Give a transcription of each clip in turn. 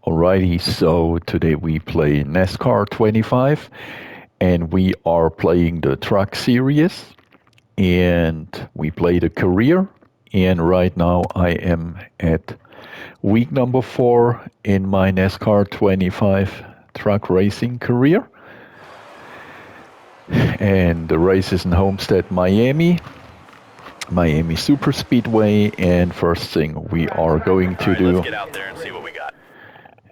Alrighty, so today we play NASCAR 25 and we are playing the truck series and we play the career, and right now I am at week number 4 in my NASCAR 25 truck racing career, and the race is in Homestead, Miami Super Speedway. And first thing we are going to do, let's get out there and see what we got.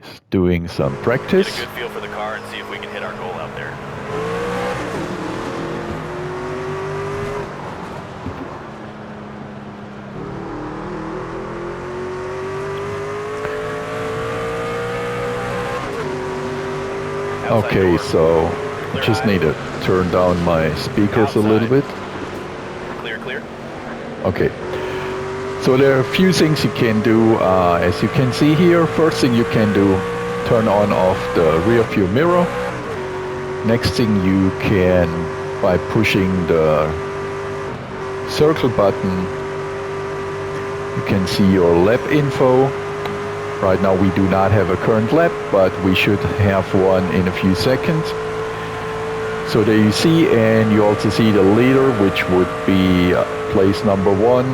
Is doing some practice. Get a good feel for the car and see if we can hit our goal out there. Okay, so I just need to turn down my speakers a little bit. Clear. Okay, so there are a few things you can do. As you can see here, first thing you can do, turn on off the rear view mirror. Next thing you can, by pushing the circle button, you can see your lap info. Right now we do not have a current lap, but we should have one in a few seconds. So there you see, and you also see the leader, which would be place number 1,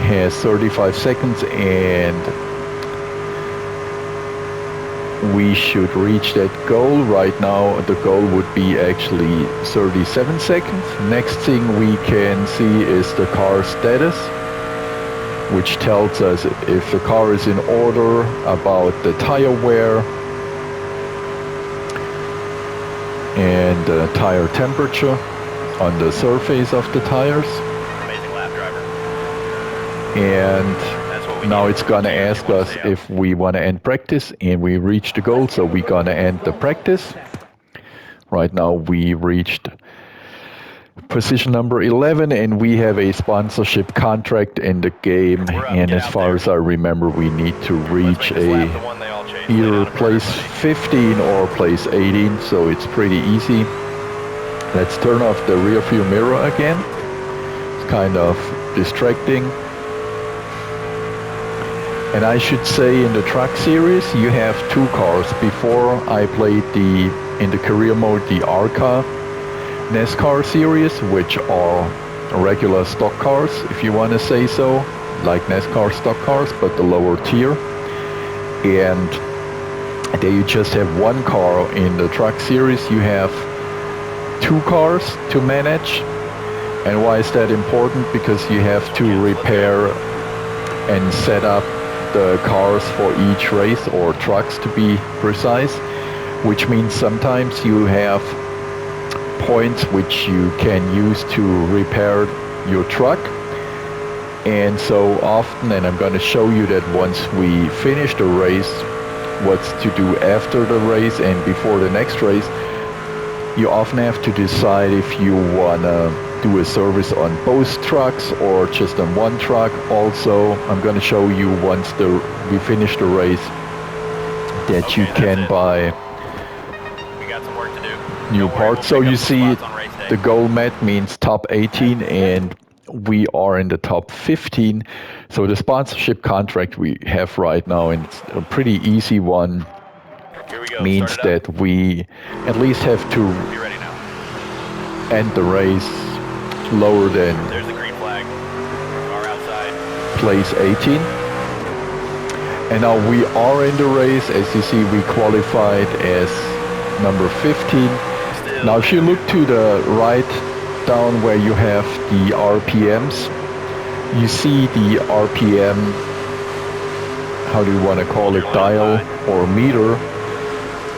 has 35 seconds, and we should reach that goal. Right now the goal would be actually 37 seconds. Next thing we can see is the car status, which tells us if the car is in order, about the tire wear and the tire temperature on the surface of the tires. Amazing lap driver. And now it's gonna ask us if we want to end practice, and we reach the goal, so we're gonna end the practice. Right now we reached position number 11, and we have a sponsorship contract in the game, and as far as I remember, we need to reach either place 15 or place 18, so it's pretty easy. Let's turn off the rear view mirror again. It's kind of distracting. And I should say, in the truck series you have 2 cars. Before I played in the career mode, the ARCA NASCAR series, which are regular stock cars, if you want to say so, like NASCAR stock cars, but the lower tier. And there you just have 1 car. In the truck series you have 2 cars to manage. And why is that important? Because you have to repair and set up the cars for each race, or trucks to be precise, which means sometimes you have points which you can use to repair your truck. And so often, and I'm going to show you that once we finish the race, what's to do after the race and before the next race, you often have to decide if you want to do a service on both trucks or just on one truck. Also, I'm going to show you once we finish the race that you can buy new parts. So you see, the goal met means top 18, and we are in the top 15. So the sponsorship contract we have right now, and it's a pretty easy one, means that we at least have to end the race lower than place 18. And now we are in the race. As you see, we qualified as number 15. Now if you look to the right down where you have the RPMs, you see the RPM, how do you want to call it, dial or meter,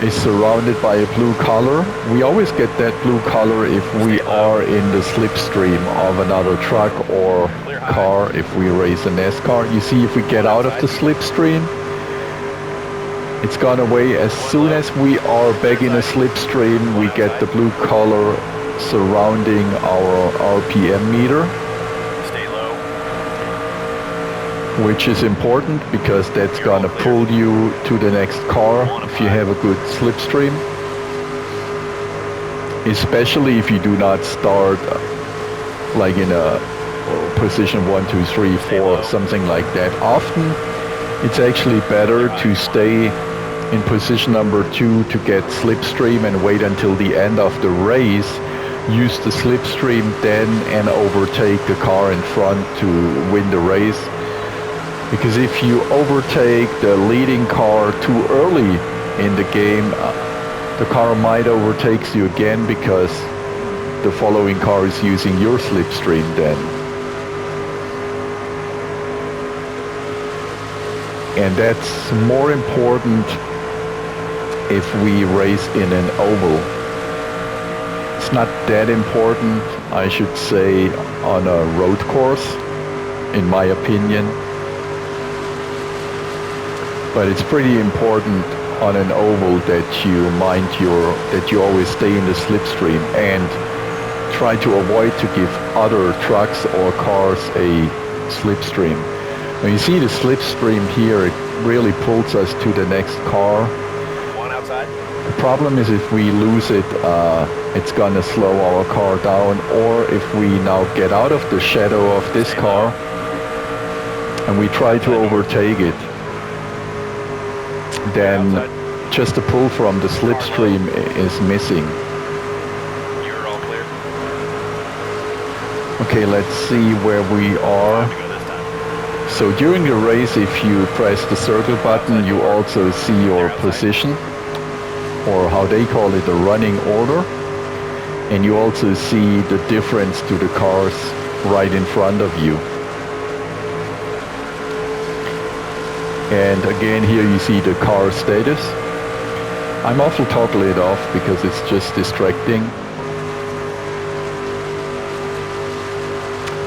is surrounded by a blue color. We always get that blue color if we are in the slipstream of another truck or car. If we race a NASCAR, you see, if we get out of the slipstream, it's gone away. As soon as we are back in a slipstream, we get the blue color surrounding our RPM meter, which is important because that's gonna pull you to the next car if you have a good slipstream, especially if you do not start like in a position 1, 2, 3, 4, something like that. Often It's actually better to stay in position number 2 to get slipstream and wait until the end of the race. Use the slipstream then and overtake the car in front to win the race. Because if you overtake the leading car too early in the game, the car might overtake you again because the following car is using your slipstream then. And that's more important if we race in an oval. It's not that important, I should say, on a road course, in my opinion. But it's pretty important on an oval that you always stay in the slipstream and try to avoid to give other trucks or cars a slipstream. When you see the slipstream here, it really pulls us to the next car. One outside. The problem is if we lose it, it's gonna slow our car down, or if we now get out of the shadow of this car and we try to overtake it, then just the pull from the slipstream is missing. You're all clear. Okay, let's see where we are. So during the race, if you press the circle button, you also see your position, or how they call it, the running order. And you also see the difference to the cars right in front of you. And again, here you see the car status. I'm often toggle it off because it's just distracting.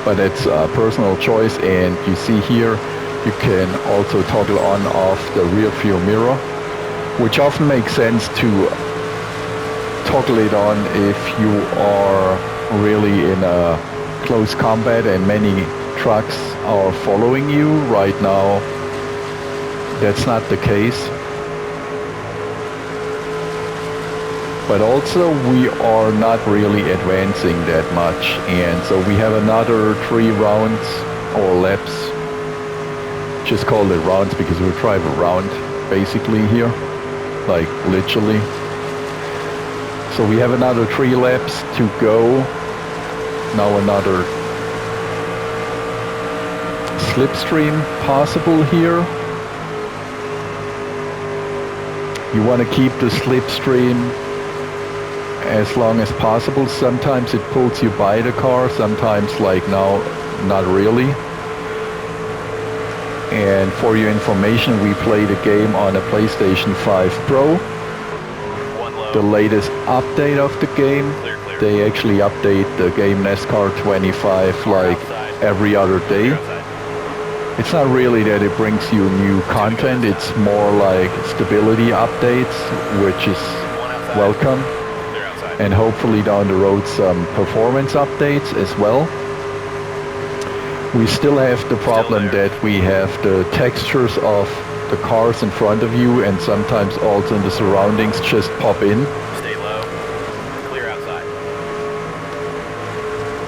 But it's a personal choice, and you see here you can also toggle on off the rear view mirror, which often makes sense to toggle it on if you are really in a close combat and many trucks are following you. Right now that's not the case. But also we are not really advancing that much, and so we have another 3 rounds or laps. Just call it rounds because we drive around basically here, like literally. So we have another 3 laps to go. Now another slipstream possible here. You want to keep the slipstream as long as possible. Sometimes it pulls you by the car, sometimes, like now, not really. And for your information, we play the game on a PlayStation 5 Pro. The latest update of the game. Clear. They actually update the game NASCAR 25 like every other day. It's not really that it brings you new content, it's more like stability updates, which is welcome. And hopefully down the road some performance updates as well. We still have the problem that we have the textures of the cars in front of you and sometimes also in the surroundings just pop in. Stay low. Clear outside.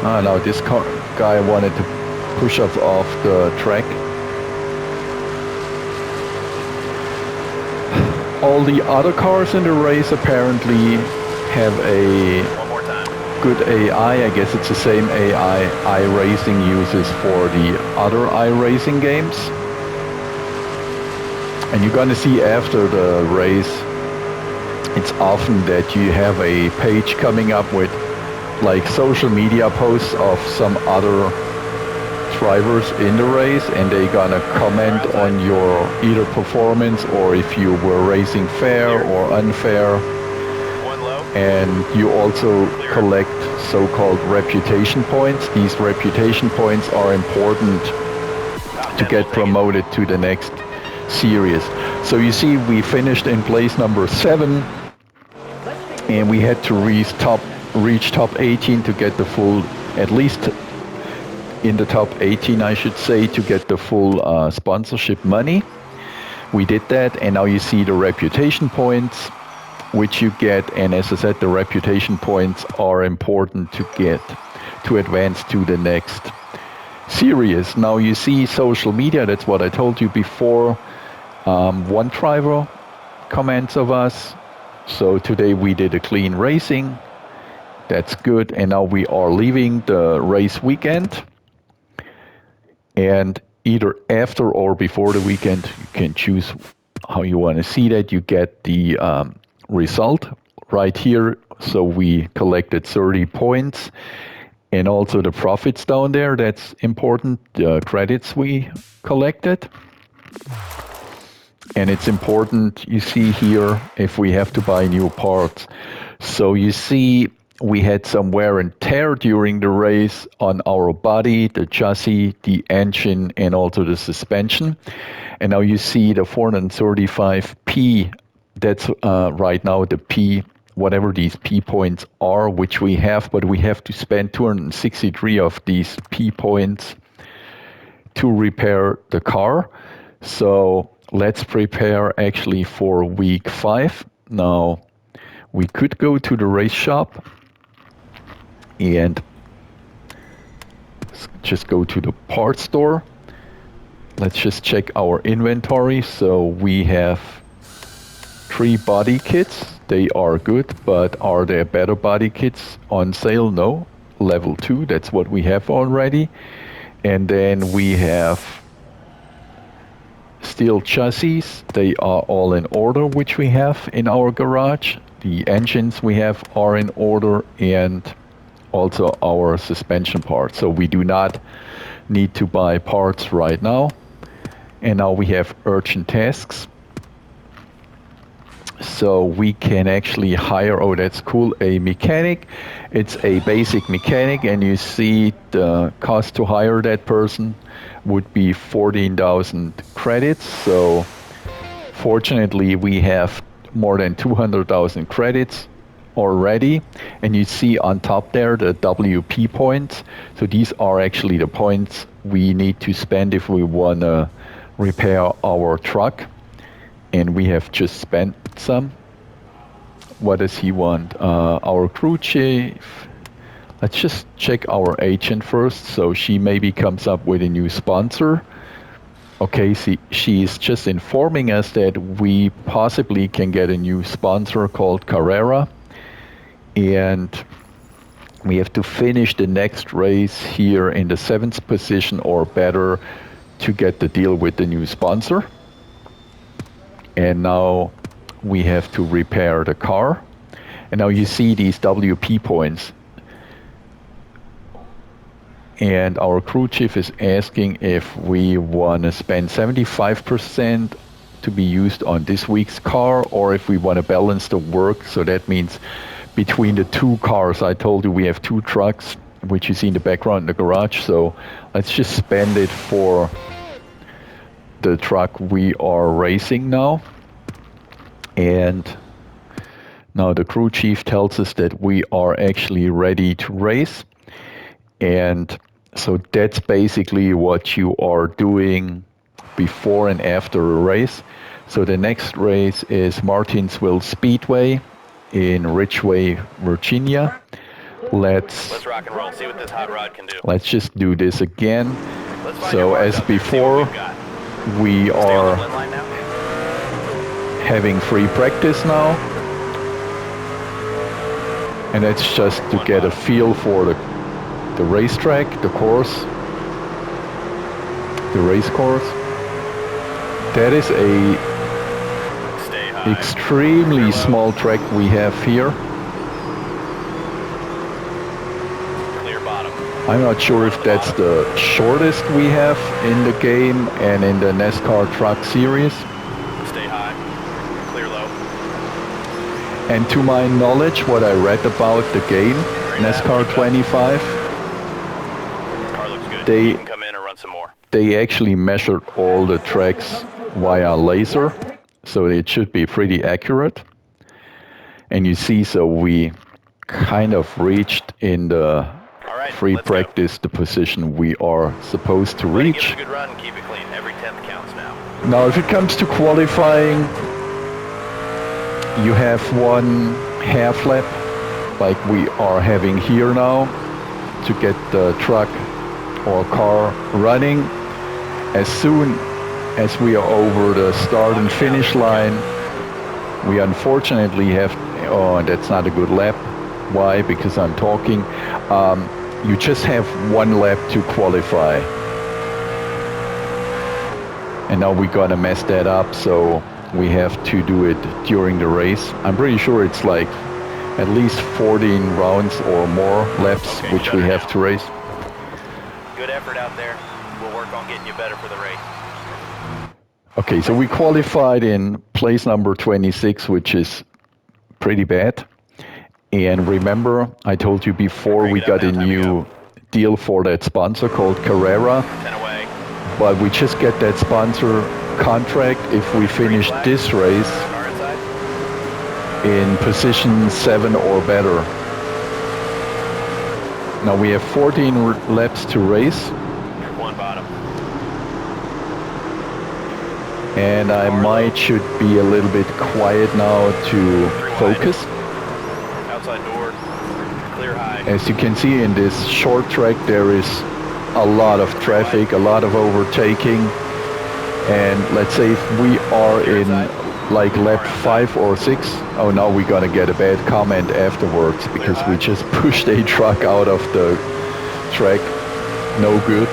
Now this guy wanted to push us off the track. All the other cars in the race apparently have a good AI. I guess it's the same AI iRacing uses for the other iRacing games. And you're gonna see after the race, it's often that you have a page coming up with like social media posts of some other drivers in the race, and they're gonna comment on your either performance or if you were racing fair or unfair. And you also collect so-called reputation points. These reputation points are important to get promoted to the next series. So you see we finished in place number 7, and we had to reach top 18 to get the full, at least in the top 18 I should say, to get the full sponsorship money. We did that, and now you see the reputation points which you get, and as I said, the reputation points are important to get to advance to the next series. Now you see social media, that's what I told you before. One driver comments of us. So today we did a clean racing. That's good. And now we are leaving the race weekend. And either after or before the weekend, you can choose how you want to see that. You get the result right here. So we collected 30 points and also the profits down there. That's important. The credits we collected. And it's important, you see here, if we have to buy new parts. So you see we had some wear and tear during the race on our body, the chassis, the engine, and also the suspension. And now you see the 435P, that's right now the P, whatever these P points are, which we have, but we have to spend 263 of these P points to repair the car. So let's prepare actually for week 5. Now, we could go to the race shop and just go to the parts store. Let's just check our inventory. So we have 3 body kits. They are good, but are there better body kits on sale? No. Level 2, that's what we have already. And then we have steel chassis. They are all in order, which we have in our garage. The engines we have are in order, and also our suspension parts. So we do not need to buy parts right now. And now we have urgent tasks. So we can actually hire, oh that's cool, a mechanic. It's a basic mechanic, and you see the cost to hire that person would be 14,000 credits. So fortunately we have more than 200,000 credits already, and you see on top there the WP points. So these are actually the points we need to spend if we want to repair our truck, and we have just spent some. What does he want? Our crew chief. Let's just check our agent first. So she maybe comes up with a new sponsor. Okay, see, she's just informing us that we possibly can get a new sponsor called Carrera. And we have to finish the next race here in the 7th position or better to get the deal with the new sponsor. And now we have to repair the car. And now you see these WP points. And our crew chief is asking if we want to spend 75% to be used on this week's car, or if we want to balance the work. So that means between the 2 cars. I told you we have 2 trucks, which you see in the background in the garage. So let's just spend it for the truck we are racing now. And now the crew chief tells us that we are actually ready to race. And so that's basically what you are doing before and after a race. So the next race is Martinsville Speedway in Ridgeway, Virginia. Let's rock and roll, see what this hot rod can do. Let's just do this again. So as up there, before, we Stay on the are blend line now. having free practice now. And that's just to get a feel for the racetrack, the course, the race course. That is a extremely small track we have here. Clear bottom. I'm not sure if that's the shortest we have in the game and in the NASCAR Truck Series. Stay high. Clear low. And to my knowledge, what I read about the game, NASCAR 25, Car looks good. They- You can come in and run some more. they actually measured all the tracks via laser, so it should be pretty accurate. And you see, so we kind of reached in the All right, free let's go. practice the position we are supposed to Give it reach. a good run and keep it clean. Every 10th counts now. Now, if it comes to qualifying, you have 1 half lap, like we are having here now, to get the truck or car running. As soon as we are over the start and finish line, we unfortunately have, oh, that's not a good lap. Why? Because I'm talking. You just have one lap to qualify. And now we're gonna mess that up, so we have to do it during the race. I'm pretty sure it's like at least 14 rounds or more laps, Okay, which we have to race. Good effort out there. We'll work on getting you better for the race. Okay, so we qualified in place number 26, which is pretty bad. And remember, I told you before we got a new deal for that sponsor called Carrera. 10 away. But we just get that sponsor contract if we finish this race Car inside. in position 7 or better. Now we have 14 laps to race. One bottom. And I should be a little bit quiet now to focus. Outside door. Clear high. As you can see in this short track, there is a lot of traffic, a lot of overtaking. And let's say if we are in like lap 5 or 6, oh, now we're gonna get a bad comment afterwards because we just pushed a truck out of the track. No good.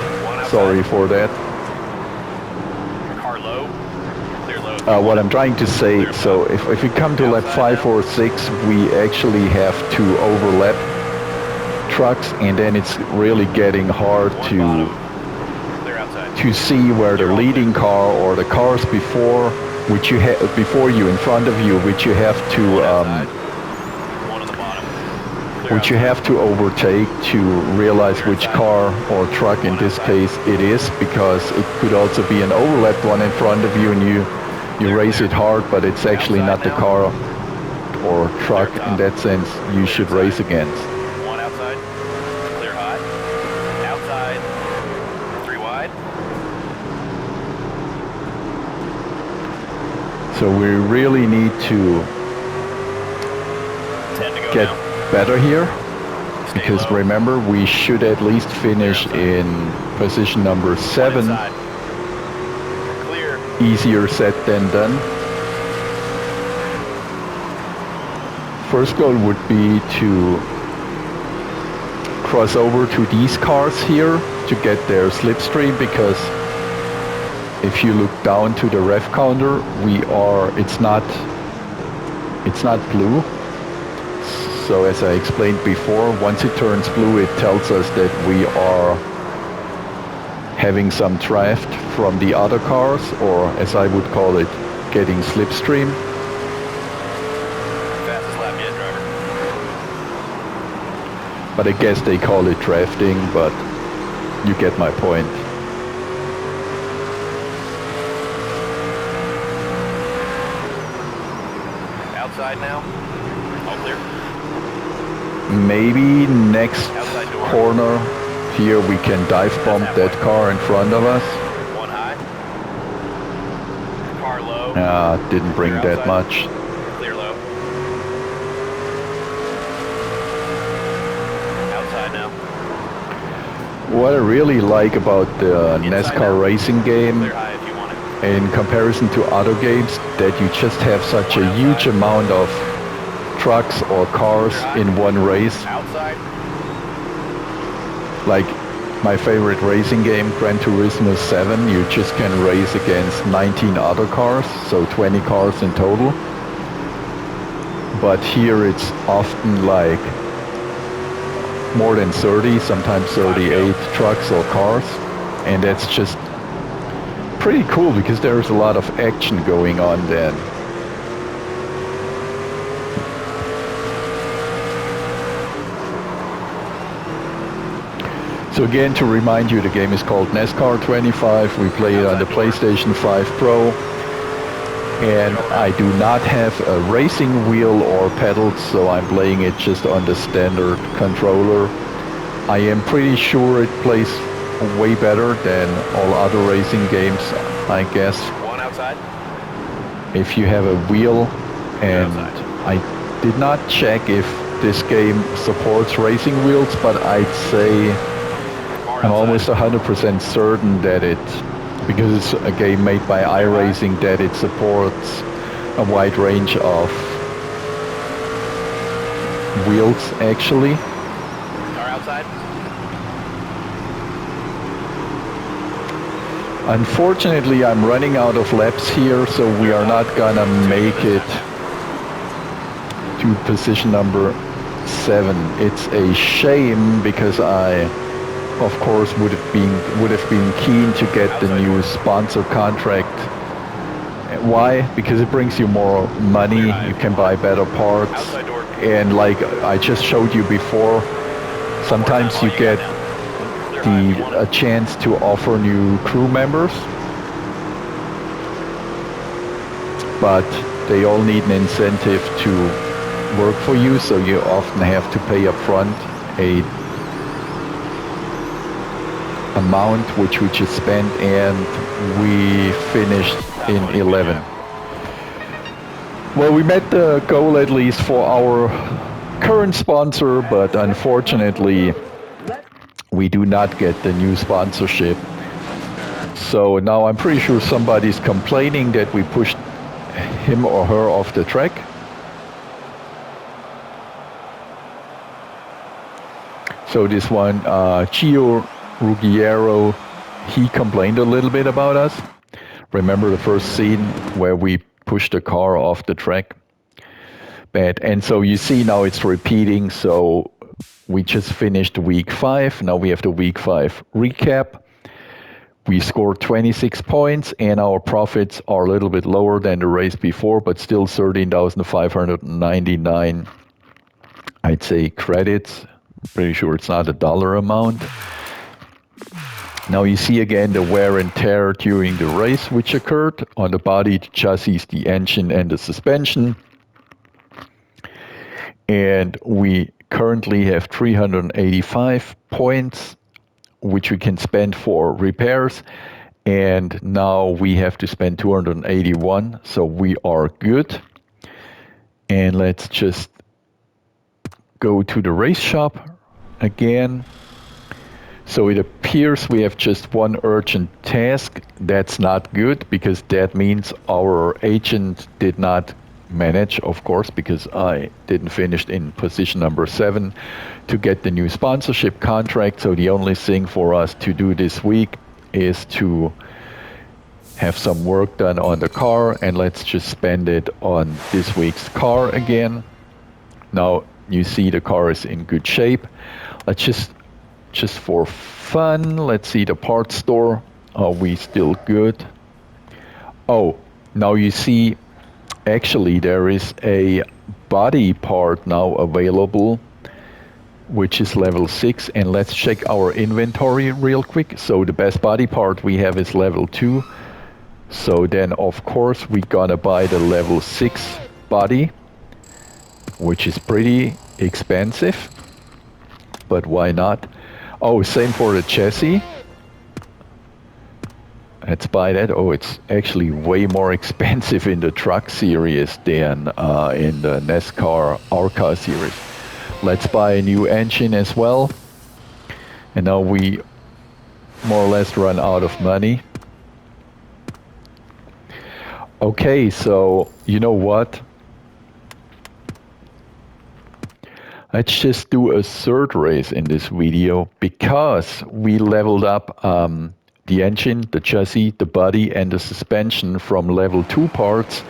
Sorry for that. Car low. Clear low. What I'm trying to say, so if we come to lap 5 or 6, we actually have to overlap trucks, and then it's really getting hard to see where the leading car or the cars before which you have before you in front of you, which you have to overtake to realize which car or truck in this case it is, because it could also be an overlapped one in front of you and you race it hard, but it's actually not the car or truck in that sense you should race against. One outside. Clear high. Outside. 3 wide. So we really need to 10 to go get now. better here, Stay because low. remember, we should at least finish in position number 7. Inside. Clear. Easier said than done. First goal would be to cross over to these cars here to get their slipstream, because if you look down to the ref counter, it's not blue. So as I explained before, once it turns blue, it tells us that we are having some draft from the other cars, or as I would call it, getting slipstream. Fastest lap yet, driver. But I guess they call it drafting, but you get my point. Outside now. All clear. Maybe next Outside door. corner here we can dive bomb that car in front of us. One high. Car low. Didn't bring Clear that outside. much. Clear low. Outside now. What I really like about the NASCAR racing game Clear high if you want it. in comparison to other games, that you just have such a huge amount of trucks or cars in one race. Outside. Like my favorite racing game, Gran Turismo 7, you just can race against 19 other cars, so 20 cars in total. But here it's often like more than 30, sometimes 38 trucks or cars, and that's just pretty cool because there's a lot of action going on then. So again, to remind you, the game is called NASCAR 25. We play it on the PlayStation 5 Pro. And I do not have a racing wheel or pedals, so I'm playing it just on the standard controller. I am pretty sure it plays way better than all other racing games, I guess. One outside. If you have a wheel, and I did not check if this game supports racing wheels, but I'd say I'm almost 100% certain that it because it's a game made by iRacing that it supports a wide range of wheels actually. Car outside. Unfortunately, I'm running out of laps here, so we are not gonna make it to position number 7. It's a shame because I, of course, would have been keen to get the new sponsor contract. Why? Because it brings you more money. You can buy better parts, and like I just showed you before, sometimes you get a chance to offer new crew members, but they all need an incentive to work for you, so you often have to pay up front a amount which we just spent, and we finished in 11. Well, we met the goal at least for our current sponsor, but unfortunately we do not get the new sponsorship. So now I'm pretty sure somebody's complaining that we pushed him or her off the track. So this one, Gio Ruggiero, he complained a little bit about us. Remember the first scene where we pushed the car off the track? Bad. And so you see now it's repeating. So we just finished week 5. Now we have the week 5 recap. We scored 26 points and our profits are a little bit lower than the race before, but still 13,599, I'd say, credits. Pretty sure it's not a dollar amount. Now you see again the wear and tear during the race which occurred on the body, the chassis, the engine, and the suspension. And we currently have 385 points which we can spend for repairs. And now we have to spend 281, so we are good. And let's just go to the race shop again. So it appears we have just one urgent task. That's not good because that means our agent did not manage, of course, because I didn't finish in position number 7 to get the new sponsorship contract. So the only thing for us to do this week is to have some work done on the car, and let's just spend it on this week's car again. Now you see the car is in good shape. Let's just for fun, let's see the parts store. Are we still good? Oh, now you see actually there is a body part now available, which is level 6. And let's check our inventory real quick. So the best body part we have is level 2. So then of course we're gonna buy the level 6 body, which is pretty expensive, but why not? Oh, same for the chassis. Let's buy that. Oh, it's actually way more expensive in the truck series than in the NASCAR ARCA series. Let's buy a new engine as well. And now we more or less run out of money. Okay, so you know what? Let's just do a third race in this video because we leveled up the engine, the chassis, the body, and the suspension from level 2 parts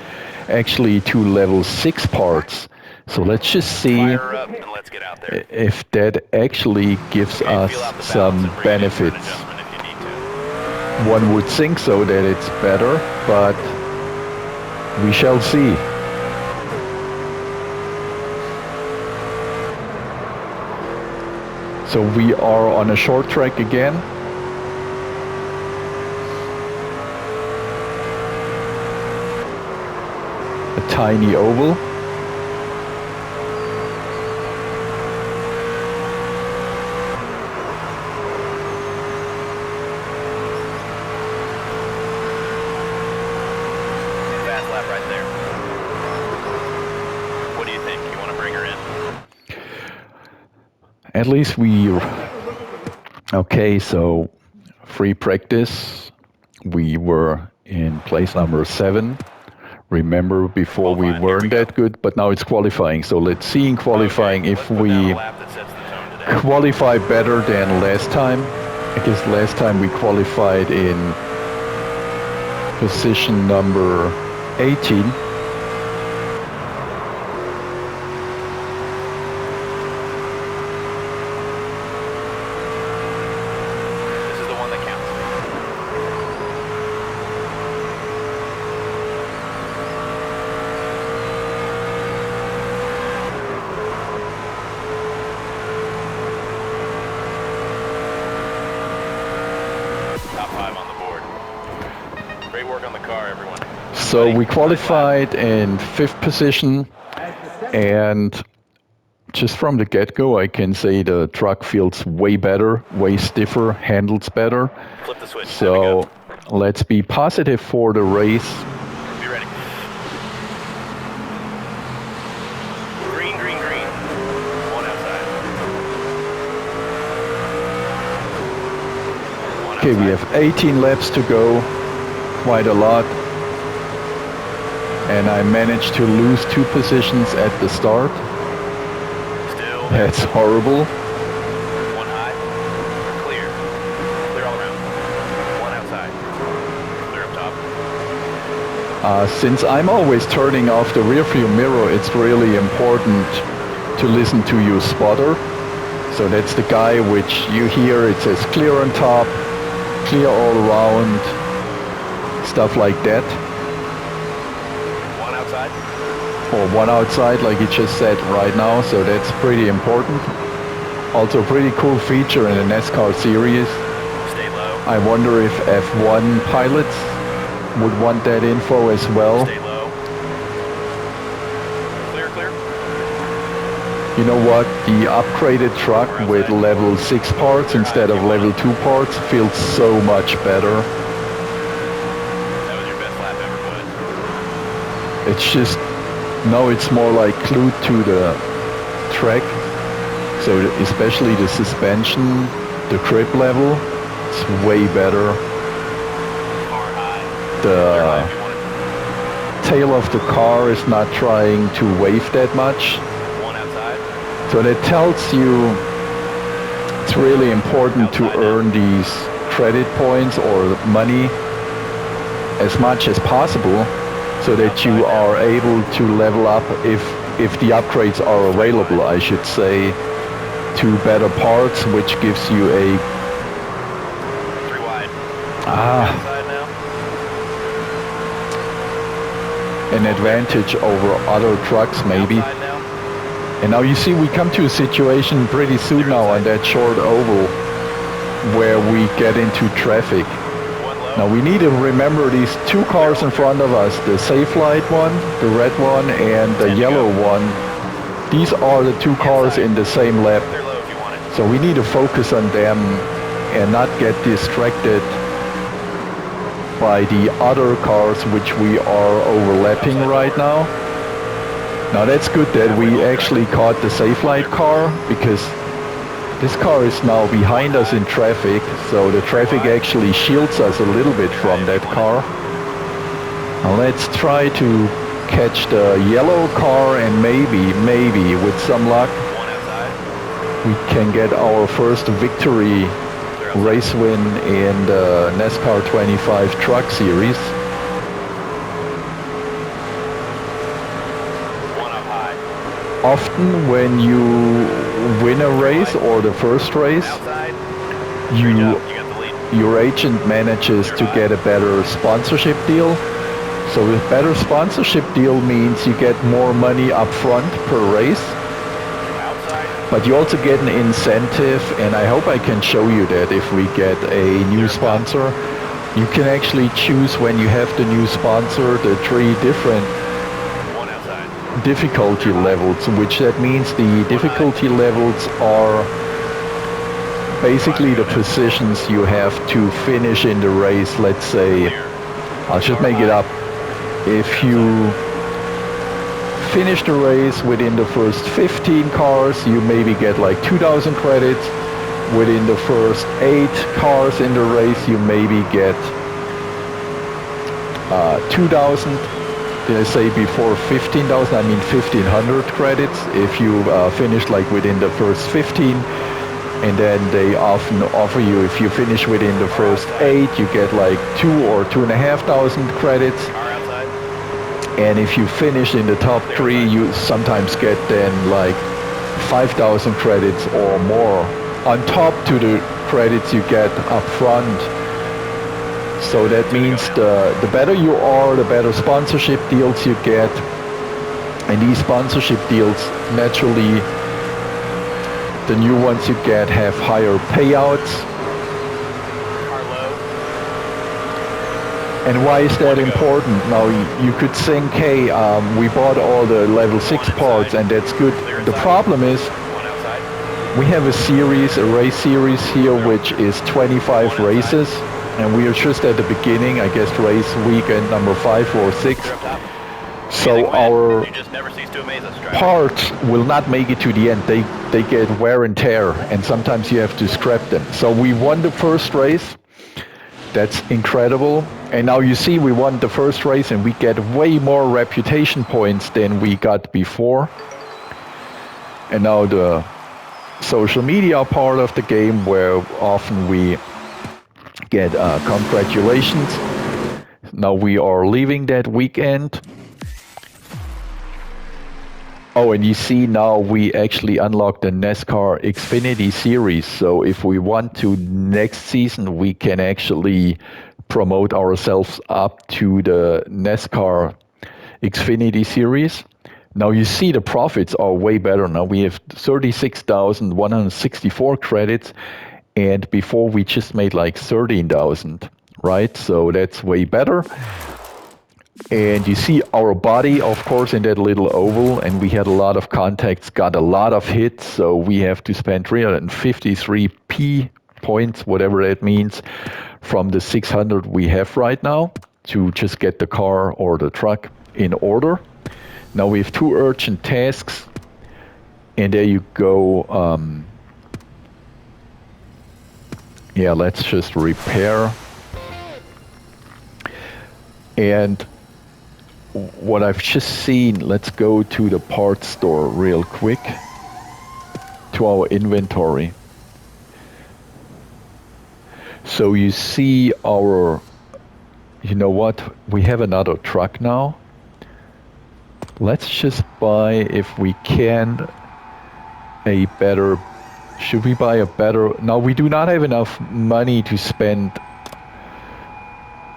actually to level 6 parts. So let's just see if that actually gives us some benefits. One would think so, that it's better, but we shall see. So we are on a short track again. A tiny oval. Fast lap right there. What do you think? You want to bring her in? At least we... Okay, so free practice. We were in place number 7. Remember, before we weren't that good, but now it's qualifying. So let's see in qualifying if we qualify better than last time. I guess last time we qualified in position number 18. This is the one that counts. Top 5 on the board. Great work on the car, everyone. So we qualified in 5th position, and just from the get-go I can say the truck feels way better, way stiffer, handles better. Flip the switch. So let's be positive for the race. Be ready. Green, green, green. One outside. One Okay, we have 18 laps to go, quite a lot. And I managed to lose 2 positions at the start. Still. That's horrible. One high. Clear. Clear all around. One outside. Clear up top. Since I'm always turning off the rear view mirror, it's really important to listen to your spotter. So that's the guy which you hear, it says clear on top, clear all around, stuff like that. One outside. Or one outside, like you just said right now, so that's pretty important. Also a pretty cool feature in the NASCAR series. Stay low. I wonder if F1 pilots would want that info as well. Stay low. Clear, clear. You know what? The upgraded truck with level 6 parts instead of level 2 parts feels so much better. That was your best lap ever, bud. It's just, no, it's more like glued to the track. So especially the suspension, the grip level, it's way better. Car high. The Clear high if you want it. tail of the car is not trying to wave that much. One outside. So that tells you it's really important to earn these credit points or money as much as possible so that you are able to level up if the upgrades are available, I should say, to better parts, which gives you a 3 wide. Outside now. an advantage over other trucks maybe. Outside now. And now you see we come to a situation pretty soon now on that short oval where we get into traffic. One low. Now we need to remember these 2 cars in front of us, the safe light one, the red one, and the yellow one. These are the 2 cars in the same lap. Clear low if you want it. So we need to focus on them and not get distracted by the other cars which we are overlapping right now. Now that's good that we actually caught the safe light car, because this car is now behind us in traffic, so the traffic actually shields us a little bit from that car. Now let's try to catch the yellow car, and maybe with some luck One outside. we can get our first victory race win in the NASCAR 25 Truck Series. One up high. Often when you win a race or the first race, Outside. you You got the lead. your agent manages to get a better sponsorship deal. So a better sponsorship deal means you get more money up front per race, Outside. but you also get an incentive, and I hope I can show you that if we get a new sponsor. You can actually choose, when you have the new sponsor, the 3 different One outside. difficulty levels, which that means the difficulty levels are basically the positions you have to finish in the race. Let's say, Clear. I'll just make it up. If you finish the race within the first 15 cars, you maybe get like 2,000 credits. Within the first 8 cars in the race, you maybe get 2,000. Did I say before 15,000? I mean 1,500 credits if you finish like within the first 15. And then they often offer you, if you finish within the first 8, you get like 2 or 2,500 credits. Car outside. And if you finish in the top 3, you sometimes get then like 5,000 credits or more on top to the credits you get up front. So that means the better you are, the better sponsorship deals you get. And these sponsorship deals, naturally, the new ones you get have higher payouts. Car low. And why is that important? Now, you could think, hey, we bought all the level 6 parts and that's good. The problem is, One outside. we have a race series here, which is 25 races. And we are just at the beginning, I guess race weekend number 5 or 6. You're up top. So Amazing win. our You just never cease to amaze us, driver. parts will not make it to the end. They get wear and tear, and sometimes you have to scrap them. So we won the first race. That's incredible. And now you see we won the first race and we get way more reputation points than we got before. And now the social media part of the game, where often we get congratulations. Now we are leaving that weekend. Oh, and you see now we actually unlocked the NASCAR Xfinity Series. So if we want to next season, we can actually promote ourselves up to the NASCAR Xfinity Series. Now you see the profits are way better. Now we have 36,164 credits, and before we just made like 13,000, right? So that's way better. And you see our body, of course, in that little oval, and we had a lot of contacts, got a lot of hits, so we have to spend 353 P points, whatever that means, from the 600 we have right now to just get the car or the truck in order. Now we have 2 urgent tasks, and there you go. Yeah, let's just repair. And what I've just seen, let's go to the parts store real quick, to our inventory. So you see our, you know what, we have another truck now. Let's just buy, if we can, a better, should we buy a better, now we do not have enough money to spend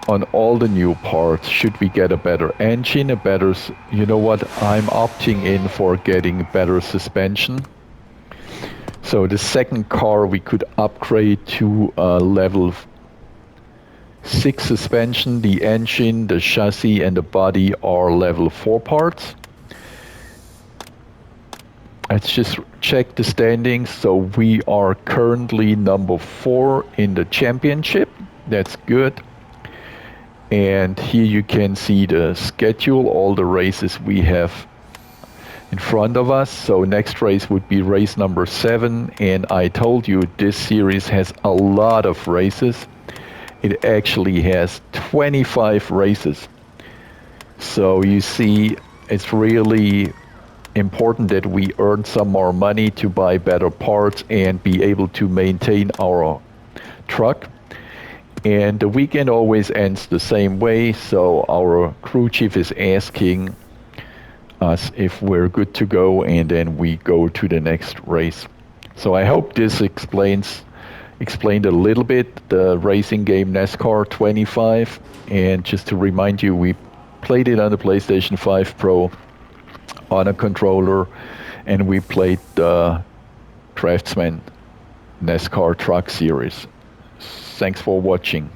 on all the new parts. Should we get a better engine, a better, you know what, I'm opting in for getting better suspension. So the second car we could upgrade to level 6 suspension. The engine, the chassis and the body are level 4 parts. Let's just check the standings. So we are currently number 4 in the championship. That's good. And here you can see the schedule, all the races we have in front of us. So next race would be race number 7. And I told you this series has a lot of races. It actually has 25 races. So you see, it's really important that we earn some more money to buy better parts and be able to maintain our truck. And the weekend always ends the same way, so our crew chief is asking us if we're good to go, and then we go to the next race. So I hope this explained a little bit the racing game NASCAR 25. And just to remind you, we played it on the PlayStation 5 Pro on a controller, and we played the Craftsman NASCAR Truck Series. Thanks for watching.